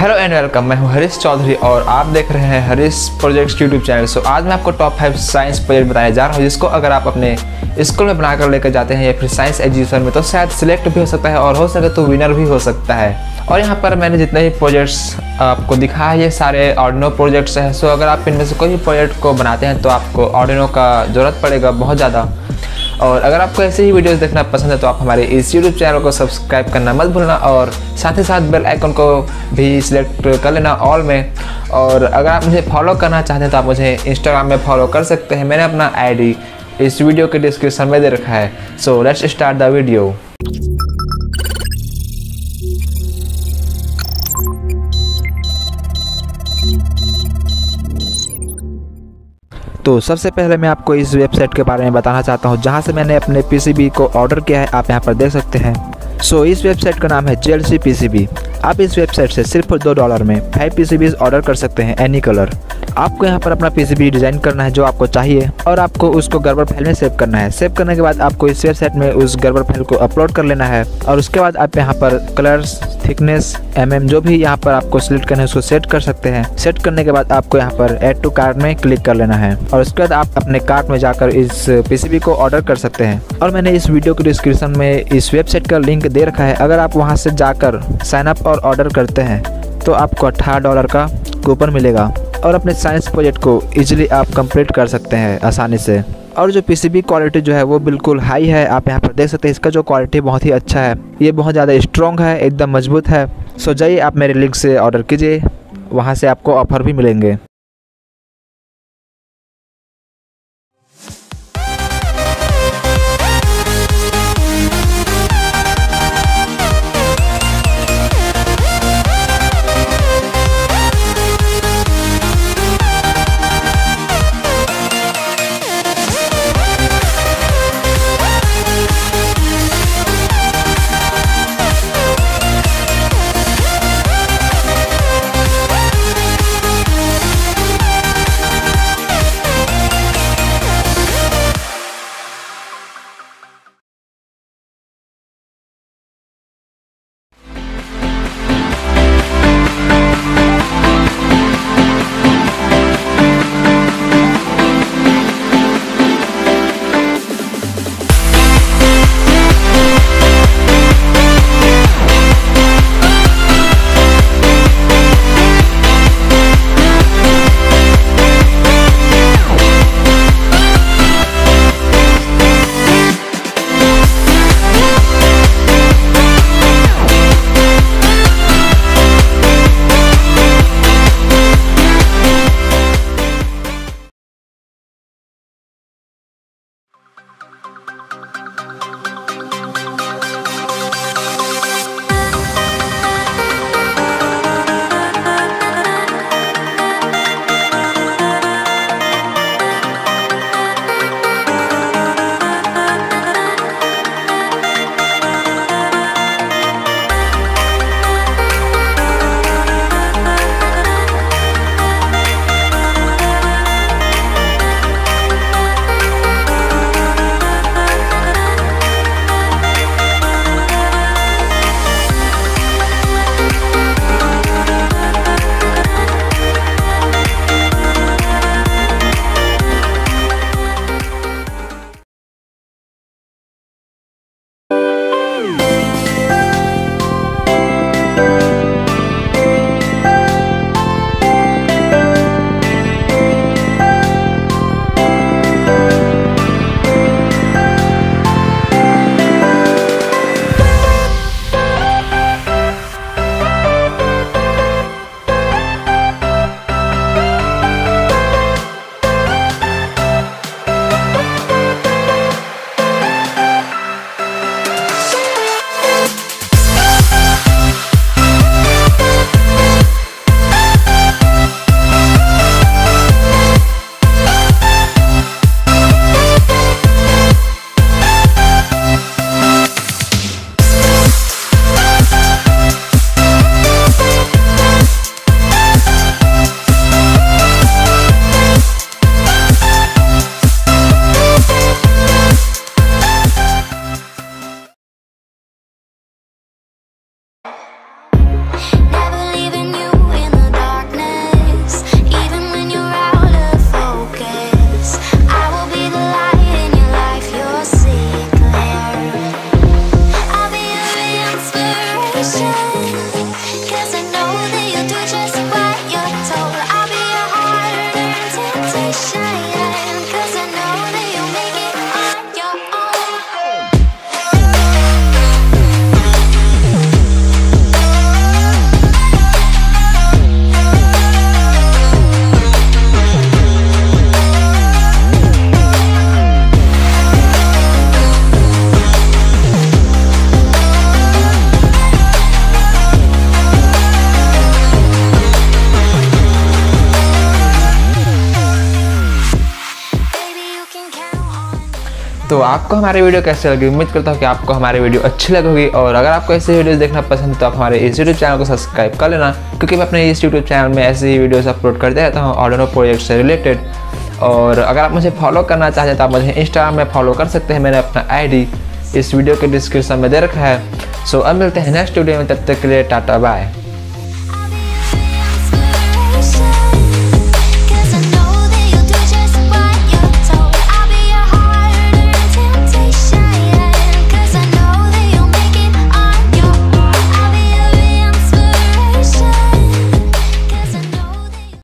Hello and welcome. मैं हूं हरीश चौधरी और आप देख रहे हैं हरीश प्रोजेक्ट्स यूट्यूब चैनल। सो आज मैं आपको टॉप 5 साइंस प्रोजेक्ट बताने जा रहा हूं, जिसको अगर आप अपने स्कूल में बनाकर लेकर जाते हैं या फिर साइंस एग्जीबिशन में तो शायद सिलेक्ट भी हो सकता है और हो सके तो विनर भी हो सकता है। और यहाँ पर मैंने जितने भी प्रोजेक्ट्स आपको दिखाया ये सारे आर्डिनो प्रोजेक्ट्स हैं। सो अगर आप इनमें से कोई भी प्रोजेक्ट को बनाते हैं तो आपको आर्डिनो का ज़रूरत पड़ेगा बहुत ज़्यादा। और अगर आपको ऐसे ही वीडियोस देखना पसंद है तो आप हमारे इस यूट्यूब चैनल को सब्सक्राइब करना मत भूलना और साथ ही साथ बेल आइकन को भी सिलेक्ट कर लेना ऑल में। और अगर आप मुझे फॉलो करना चाहते हैं तो आप मुझे इंस्टाग्राम में फॉलो कर सकते हैं। मैंने अपना आईडी इस वीडियो के डिस्क्रिप्शन में दे रखा है। So let's start the video. तो सबसे पहले मैं आपको इस वेबसाइट के बारे में बताना चाहता हूं, जहां से मैंने अपने पीसीबी को ऑर्डर किया है। आप यहां पर देख सकते हैं। सो इस वेबसाइट का नाम है JLC PCB। आप इस वेबसाइट से सिर्फ $2 में 5 PCBs ऑर्डर कर सकते हैं एनी कलर। आपको यहाँ पर अपना PCB डिज़ाइन करना है जो आपको चाहिए और आपको उसको गर्बर फाइल में सेव करना है। सेव करने के बाद आपको इस वेबसाइट में उस गर्बर फाइल को अपलोड कर लेना है और उसके बाद आप यहाँ पर कलर्स, थिकनेस, जो भी यहाँ पर आपको सिलेक्ट करना है उसको सेट कर सकते हैं। सेट करने के बाद आपको यहाँ पर ऐड टू कार्ट में क्लिक कर लेना है और उसके बाद आप अपने कार्ट में जाकर इस PCB को ऑर्डर कर सकते हैं। और मैंने इस वीडियो के डिस्क्रिप्शन में इस वेबसाइट का लिंक दे रखा है। अगर आप वहाँ से जाकर साइन अप और ऑर्डर करते हैं तो आपको $18 का कूपन मिलेगा और अपने साइंस प्रोजेक्ट को इजीली आप कंप्लीट कर सकते हैं आसानी से। और जो PCB क्वालिटी जो है वो बिल्कुल हाई है। आप यहाँ पर देख सकते हैं इसका जो क्वालिटी बहुत ही अच्छा है। ये बहुत ज़्यादा स्ट्रॉन्ग है, एकदम मजबूत है। सो जाइए आप मेरे लिंक से ऑर्डर कीजिए, वहाँ से आपको ऑफर भी मिलेंगे। तो आपको हमारी वीडियो कैसे लगी, उम्मीद करता हूँ कि आपको हमारी वीडियो अच्छी लगी और अगर आपको ऐसे वीडियोस देखना पसंद है तो आप हमारे इस यूट्यूब चैनल को सब्सक्राइब कर लेना, क्योंकि मैं अपने इस यूट्यूब चैनल में ऐसे ही वीडियोस अपलोड करते रहता हूँ आर्डिनो प्रोजेक्ट से रिलेटेड। और अगर आप मुझे फॉलो करना चाहते हैं तो आप मुझे इंस्टाग्राम में फॉलो कर सकते हैं, मैंने अपना ID इस वीडियो के डिस्क्रिप्शन में दे रखा है। सो अब मिलते हैं नेक्स्ट वीडियो में, तब तक के लिए टाटा बाय।